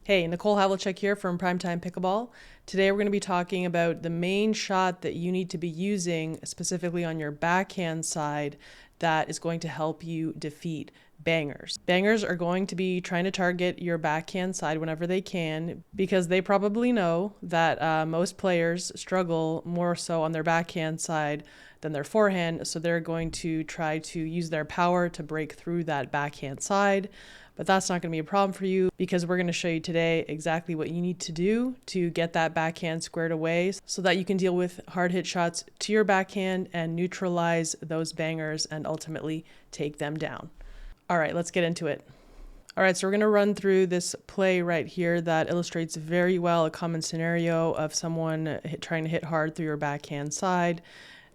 Hey, Nicole Havlicek here from PrimeTime Pickleball. Today we're going to be talking about the main shot that you need to be using specifically on your backhand side that is going to help you defeat bangers. Bangers are going to be trying to target your backhand side whenever they can because they probably know that most players struggle more so on their backhand side than their forehand, so they're going to try to use their power to break through that backhand side. But that's not going to be a problem for you because we're going to show you today exactly what you need to do to get that backhand squared away so that you can deal with hard hit shots to your backhand and neutralize those bangers and ultimately take them down. All right, let's get into it. All right, so we're going to run through this play right here that illustrates very well a common scenario of someone trying to hit hard through your backhand side.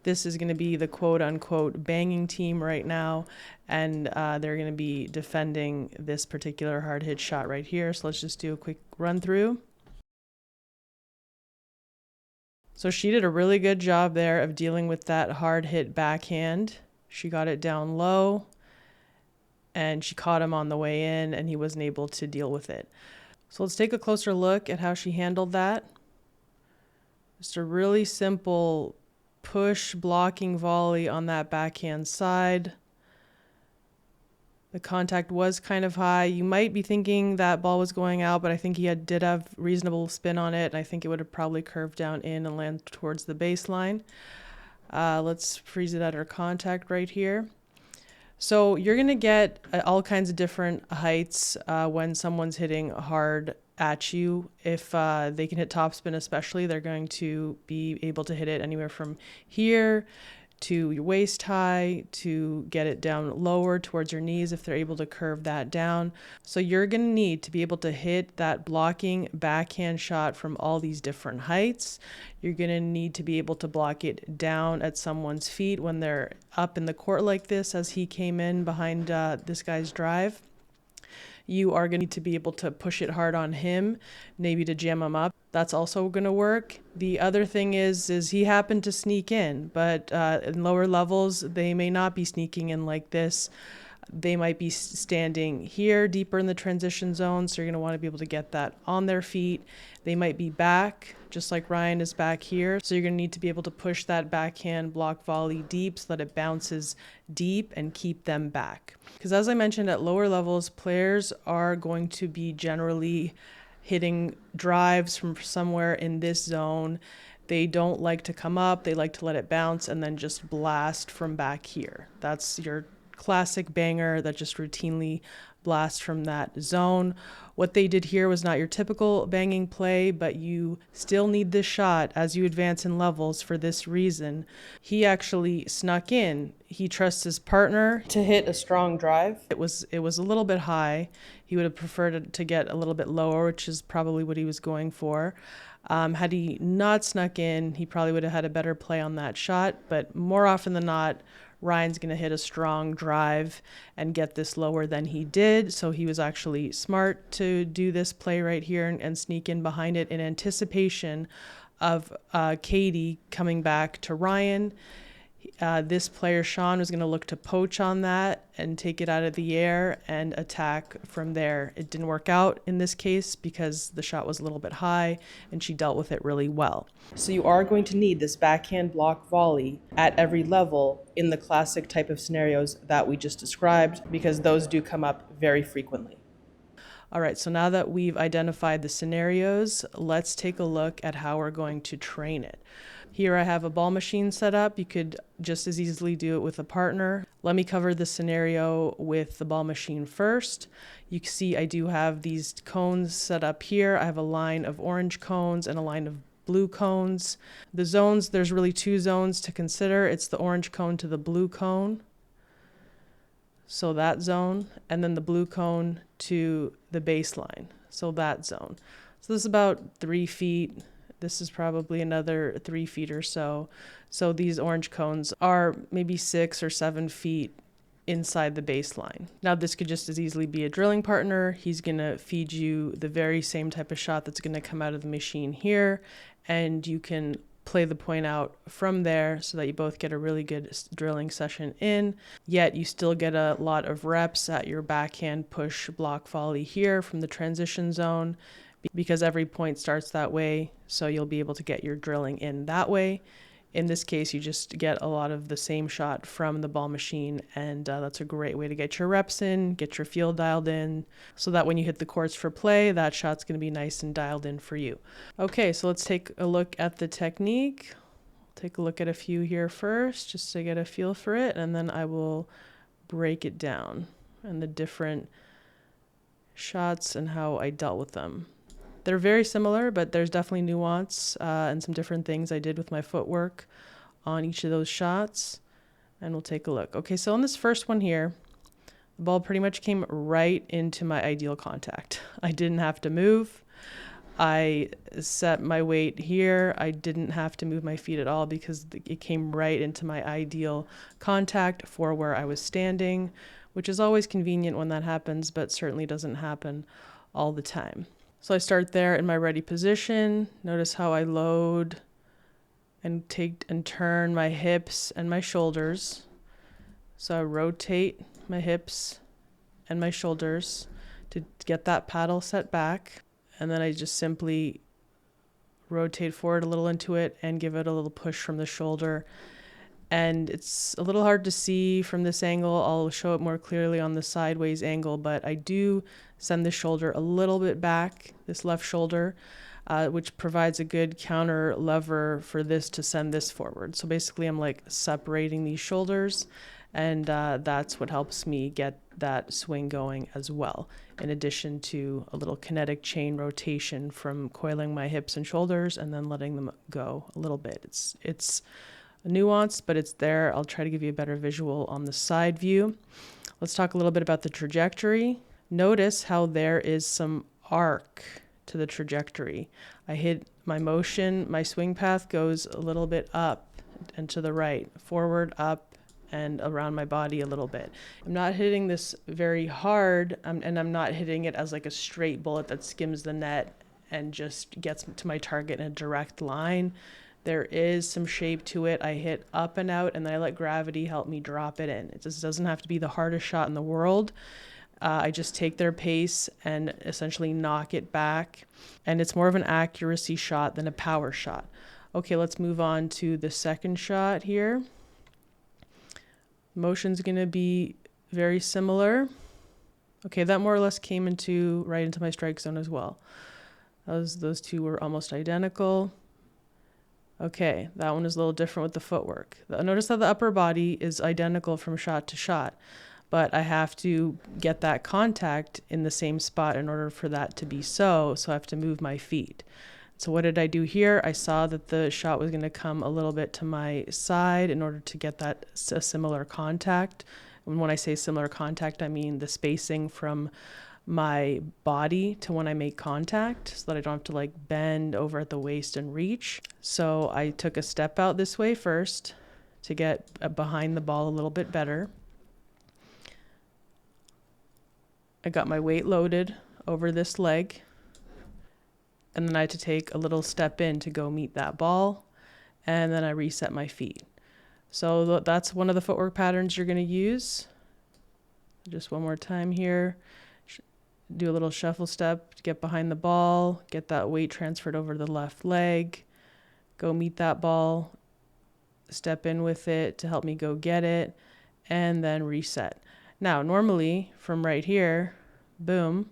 This is going to be the quote-unquote banging team right now, and they're going to be defending this particular hard hit shot right here. So let's just do a quick run through. So she did a really good job there of dealing with that hard hit backhand. She got it down low, and she caught him on the way in, and he wasn't able to deal with it. So let's take a closer look at how she handled that. Just a really simple push blocking volley on that backhand side. The contact was kind of high. You might be thinking that ball was going out, but I think he did have reasonable spin on it, and I think it would have probably curved down in and land towards the baseline. Let's freeze it at our contact right here. So you're going to get all kinds of different heights when someone's hitting hard at you. If they can hit topspin especially, they're going to be able to hit it anywhere from here to your waist high to get it down lower towards your knees if they're able to curve that down. So you're going to need to be able to hit that blocking backhand shot from all these different heights. You're going to need to be able to block it down at someone's feet when they're up in the court like this, as he came in behind this guy's drive. You are going to need to be able to push it hard on him, maybe to jam him up. That's also going to work. The other thing is he happened to sneak in, but in lower levels, they may not be sneaking in like this. They might be standing here deeper in the transition zone, so you're going to want to be able to get that on their feet. They might be back, just like Ryan is back here. So you're going to need to be able to push that backhand block volley deep so that it bounces deep and keep them back. Because as I mentioned, at lower levels, players are going to be generally hitting drives from somewhere in this zone. They don't like to come up. They like to let it bounce and then just blast from back here. That's your classic banger that just routinely blasts from that zone. What they did here was not your typical banging play, but you still need this shot as you advance in levels for this reason. He actually snuck in. He trusts his partner to hit a strong drive. It was a little bit high. He would have preferred to get a little bit lower, which is probably what he was going for. Had he not snuck in, he probably would have had a better play on that shot, but more often than not, Ryan's going to hit a strong drive and get this lower than he did. So he was actually smart to do this play right here and sneak in behind it in anticipation of Katie coming back to Ryan. This player, Sean, was going to look to poach on that and take it out of the air and attack from there. It didn't work out in this case because the shot was a little bit high and she dealt with it really well. So you are going to need this backhand block volley at every level in the classic type of scenarios that we just described, because those do come up very frequently. All right, so now that we've identified the scenarios, let's take a look at how we're going to train it. Here I have a ball machine set up. You could just as easily do it with a partner. Let me cover the scenario with the ball machine first. You can see I do have these cones set up here. I have a line of orange cones and a line of blue cones. The zones, there's really two zones to consider. It's the orange cone to the blue cone. So that zone, and then the blue cone to the baseline. So that zone. So this is about 3 feet. This is probably another 3 feet or so. So these orange cones are maybe 6 or 7 feet inside the baseline. Now this could just as easily be a drilling partner. He's going to feed you the very same type of shot that's going to come out of the machine here, and you can play the point out from there so that you both get a really good drilling session in, yet you still get a lot of reps at your backhand push block volley here from the transition zone, because every point starts that way, so you'll be able to get your drilling in that way. In this case, you just get a lot of the same shot from the ball machine, and that's a great way to get your reps in, get your feel dialed in, so that when you hit the courts for play, that shot's going to be nice and dialed in for you. Okay, so let's take a look at the technique. Take a look at a few here first, just to get a feel for it, and then I will break it down and the different shots and how I dealt with them. They're very similar, but there's definitely nuance and some different things I did with my footwork on each of those shots. And we'll take a look. Okay, so on this first one here, the ball pretty much came right into my ideal contact. I didn't have to move. I set my weight here. I didn't have to move my feet at all because it came right into my ideal contact for where I was standing, which is always convenient when that happens, but certainly doesn't happen all the time. So I start there in my ready position. Notice how I load and take and turn my hips and my shoulders. So I rotate my hips and my shoulders to get that paddle set back. And then I just simply rotate forward a little into it and give it a little push from the shoulder. And it's a little hard to see from this angle. I'll show it more clearly on the sideways angle, but I do send the shoulder a little bit back, this left shoulder, which provides a good counter lever for this to send this forward. So basically I'm like separating these shoulders, and that's what helps me get that swing going as well, in addition to a little kinetic chain rotation from coiling my hips and shoulders and then letting them go a little bit. It's nuanced, but it's there. I'll try to give you a better visual on the side view. Let's talk a little bit about the trajectory. Notice how there is some arc to the trajectory. I hit my motion, my swing path goes a little bit up and to the right, forward, up, and around my body a little bit. I'm not hitting this very hard, and I'm not hitting it as like a straight bullet that skims the net and just gets to my target in a direct line. There is some shape to it. I hit up and out, and then I let gravity help me drop it in. It just doesn't have to be the hardest shot in the world. I just take their pace and essentially knock it back. And it's more of an accuracy shot than a power shot. Okay, let's move on to the second shot here. Motion's going to be very similar. Okay, that more or less came right into my strike zone as well. Those two were almost identical. Okay, that one is a little different with the footwork. Notice that the upper body is identical from shot to shot, but I have to get that contact in the same spot in order for that to be so I have to move my feet. So what did I do here? I saw that the shot was going to come a little bit to my side in order to get that a similar contact. And when I say similar contact, I mean the spacing from my body to when I make contact, so that I don't have to like bend over at the waist and reach. So I took a step out this way first to get behind the ball a little bit better. I got my weight loaded over this leg, and then I had to take a little step in to go meet that ball, and then I reset my feet. So that's one of the footwork patterns you're going to use. Just one more time here. Do a little shuffle step to get behind the ball, get that weight transferred over the left leg, go meet that ball, step in with it to help me go get it, and then reset. Now, normally from right here, boom,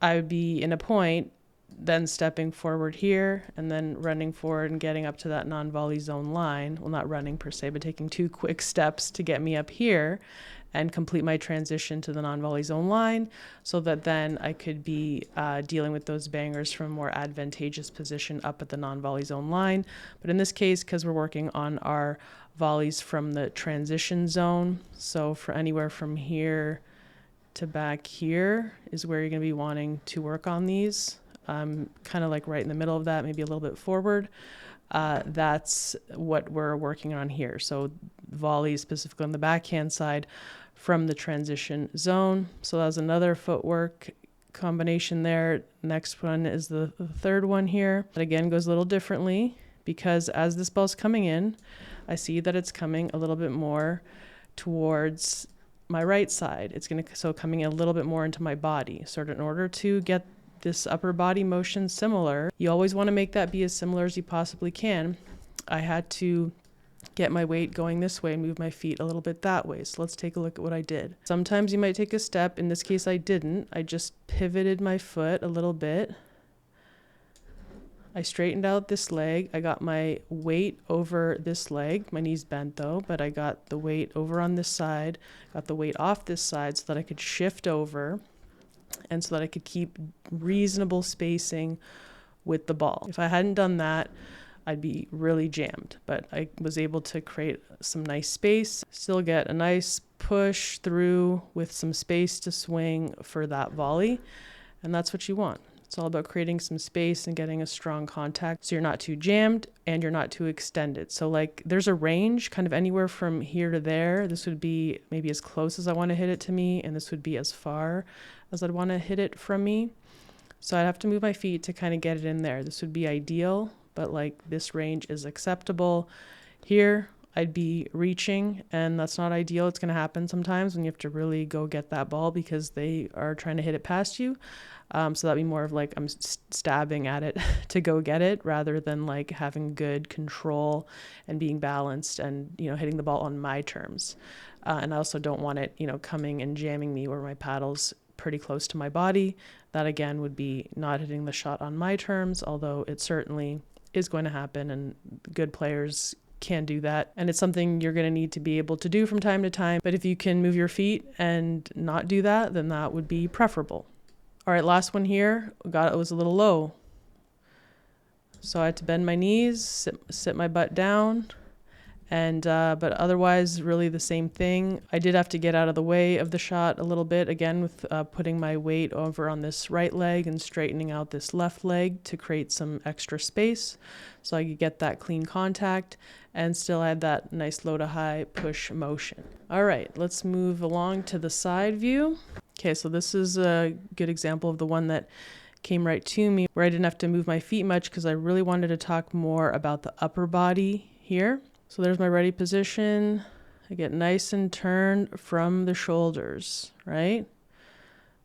I would be in a point, then stepping forward here, and then running forward and getting up to that non-volley zone line. Well, not running per se, but taking 2 quick steps to get me up here and complete my transition to the non-volley zone line, so that then I could be dealing with those bangers from a more advantageous position up at the non-volley zone line. But in this case, because we're working on our volleys from the transition zone, so for anywhere from here to back here is where you're going to be wanting to work on these. Kind of like right in the middle of that, maybe a little bit forward. That's what we're working on here. So volleys specifically on the backhand side from the transition zone. So that was another footwork combination there. Next one is the third one here. That again goes a little differently because as this ball's coming in, I see that it's coming a little bit more towards my right side. It's so coming a little bit more into my body. So in order to get this upper body motion similar, you always want to make that be as similar as you possibly can. I had to get my weight going this way and move my feet a little bit that way. So let's take a look at what I did. Sometimes you might take a step. In this case, I didn't. I just pivoted my foot a little bit. I straightened out this leg. I got my weight over this leg. My knee's bent though, but I got the weight over on this side, got the weight off this side so that I could shift over and so that I could keep reasonable spacing with the ball. If I hadn't done that, I'd be really jammed, but I was able to create some nice space, still get a nice push through with some space to swing for that volley. And that's what you want. It's all about creating some space and getting a strong contact so you're not too jammed and you're not too extended. So like there's a range kind of anywhere from here to there. This would be maybe as close as I want to hit it to me, and this would be as far as I'd want to hit it from me. So I'd have to move my feet to kind of get it in there. This would be ideal, but like this range is acceptable. Here, I'd be reaching, and that's not ideal. It's going to happen sometimes when you have to really go get that ball because they are trying to hit it past you. So that'd be more of like I'm stabbing at it to go get it rather than like having good control and being balanced and, you know, hitting the ball on my terms. And I also don't want it, you know, coming and jamming me where my paddle's pretty close to my body. That again would be not hitting the shot on my terms, although it certainly is going to happen and good players can do that. And it's something you're going to need to be able to do from time to time. But if you can move your feet and not do that, then that would be preferable. All right, last one here. It was a little low. So I had to bend my knees, sit my butt down. And but otherwise, really the same thing. I did have to get out of the way of the shot a little bit, again, with putting my weight over on this right leg and straightening out this left leg to create some extra space so I could get that clean contact and still add that nice low to high push motion. All right, let's move along to the side view. Okay, so this is a good example of the one that came right to me where I didn't have to move my feet much because I really wanted to talk more about the upper body here. So there's my ready position. I get nice and turned from the shoulders, right?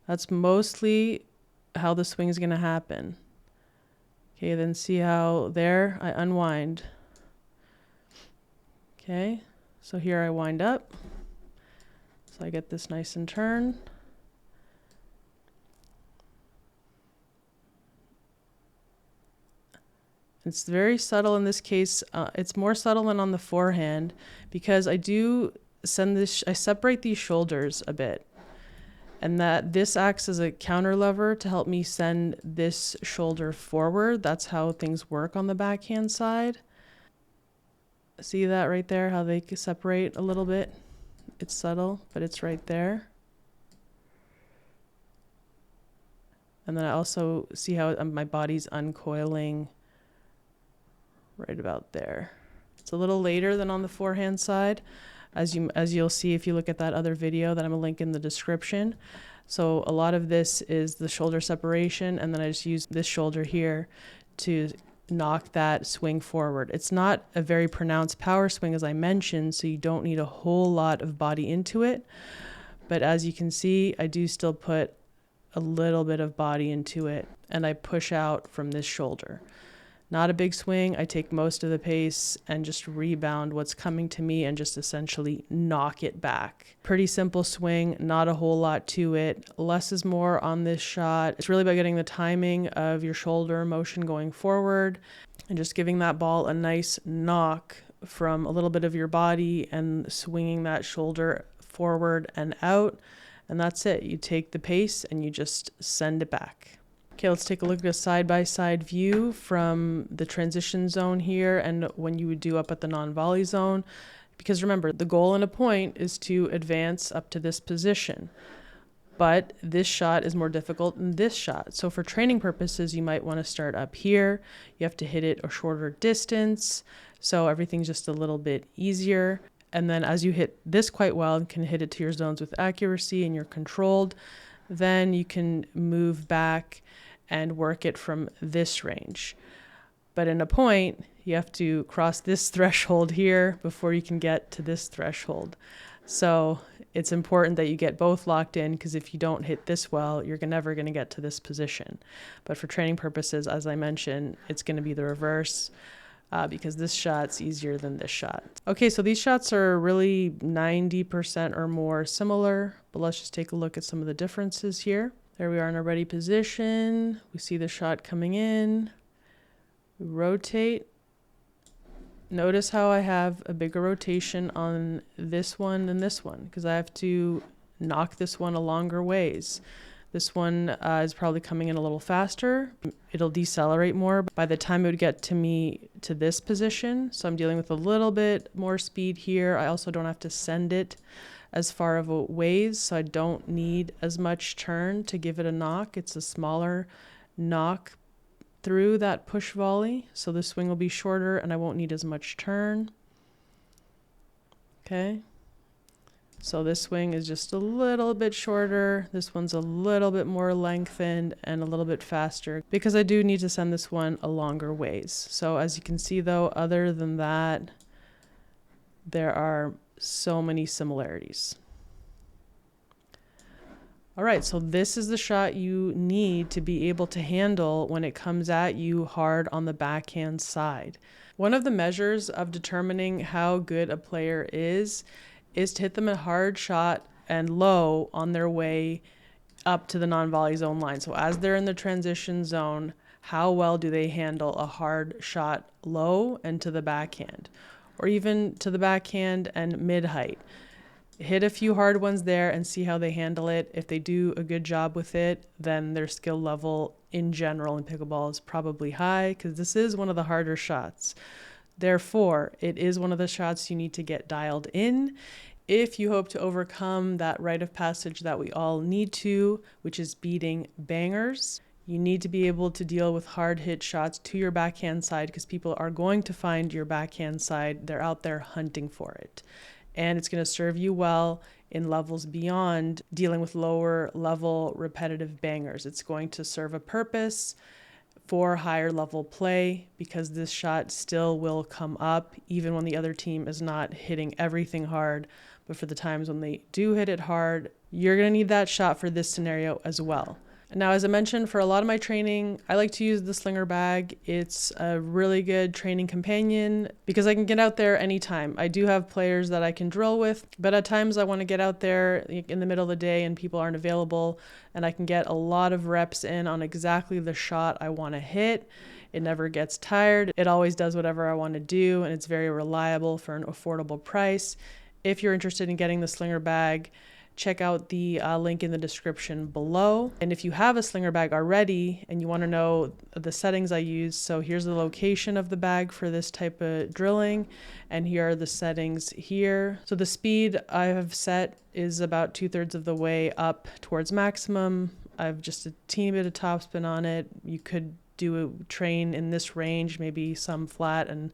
That's mostly how the swing is going to happen. Okay, then see how there I unwind. Okay, so here I wind up. So I get this nice and turn. It's very subtle in this case. It's more subtle than on the forehand because I do I separate these shoulders a bit, and that this acts as a counter lever to help me send this shoulder forward. That's how things work on the backhand side. See that right there, how they separate a little bit? It's subtle, but it's right there. And then I also see how my body's uncoiling right about there. It's a little later than on the forehand side, as you'll see if you look at that other video that I'm gonna link in the description. So a lot of this is the shoulder separation, and then I just use this shoulder here to knock that swing forward. It's not a very pronounced power swing, as I mentioned, so you don't need a whole lot of body into it. But as you can see, I do still put a little bit of body into it, and I push out from this shoulder. Not a big swing. I take most of the pace and just rebound what's coming to me and just essentially knock it back. Pretty simple swing, not a whole lot to it. Less is more on this shot. It's really about getting the timing of your shoulder motion going forward and just giving that ball a nice knock from a little bit of your body and swinging that shoulder forward and out. And that's it. You take the pace and you just send it back. Okay, let's take a look at a side-by-side view from the transition zone here and when you would do up at the non-volley zone. Because remember, the goal in a point is to advance up to this position. But this shot is more difficult than this shot. So for training purposes, you might want to start up here. You have to hit it a shorter distance, so everything's just a little bit easier. And then as you hit this quite well and can hit it to your zones with accuracy and you're controlled, then you can move back and work it from this range. But in a point, you have to cross this threshold here before you can get to this threshold. So it's important that you get both locked in, because if you don't hit this well, you're never going to get to this position. But for training purposes, as I mentioned, it's going to be the reverse, because this shot's easier than this shot. Okay, so these shots are really 90% or more similar, but let's just take a look at some of the differences here. There we are in our ready position. We see the shot coming in. We rotate. Notice how I have a bigger rotation on this one than this one, because I have to knock this one a longer ways. This one is probably coming in a little faster. It'll decelerate more by the time it would get to me to this position. So I'm dealing with a little bit more speed here. I also don't have to send it as far of a ways, so I don't need as much turn to give it a knock. It's a smaller knock through that push volley, so the swing will be shorter and I won't need as much turn. Okay, so this swing is just a little bit shorter. This one's a little bit more lengthened and a little bit faster, because I do need to send this one a longer ways. So as you can see though, other than that, there are so many similarities. All right, so this is the shot you need to be able to handle when it comes at you hard on the backhand side. One of the measures of determining how good a player is to hit them a hard shot and low on their way up to the non-volley zone line. So as they're in the transition zone, how well do they handle a hard shot low and to the backhand, or even to the backhand and mid-height? Hit a few hard ones there and see how they handle it. If they do a good job with it, then their skill level in general in pickleball is probably high, because this is one of the harder shots. Therefore, it is one of the shots you need to get dialed in if you hope to overcome that rite of passage that we all need to, which is beating bangers. You need to be able to deal with hard hit shots to your backhand side, because people are going to find your backhand side. They're out there hunting for it. And it's going to serve you well in levels beyond dealing with lower level repetitive bangers. It's going to serve a purpose for higher level play, because this shot still will come up even when the other team is not hitting everything hard. But for the times when they do hit it hard, you're going to need that shot for this scenario as well. Now, as I mentioned, for a lot of my training, I like to use the slinger bag. It's a really good training companion because I can get out there anytime. I do have players that I can drill with, but at times I want to get out there in the middle of the day and people aren't available, and I can get a lot of reps in on exactly the shot I want to hit. It never gets tired. It always does whatever I want to do, and it's very reliable for an affordable price. If you're interested in getting the slinger bag, check out the link in the description below. And if you have a slinger bag already and you want to know the settings I use, so here's the location of the bag for this type of drilling, and here are the settings here. So the speed I have set is about 2/3 of the way up towards maximum. I have just a teeny bit of topspin on it. You could do a train in this range, maybe some flat and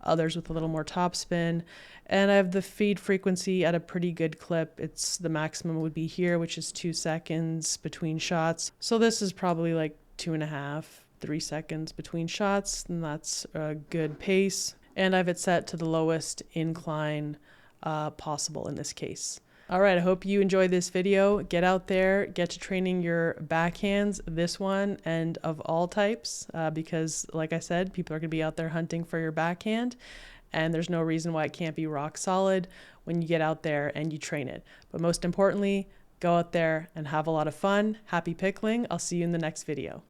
others with a little more topspin. And I have the feed frequency at a pretty good clip. It's the maximum would be here, which is 2 seconds between shots. So this is probably like 2.5, 3 seconds between shots, and that's a good pace. And I have it set to the lowest incline possible in this case. All right, I hope you enjoyed this video. Get out there, get to training your backhands, this one and of all types, because like I said, people are gonna be out there hunting for your backhand, and there's no reason why it can't be rock solid when you get out there and you train it. But most importantly, go out there and have a lot of fun. Happy pickling. I'll see you in the next video.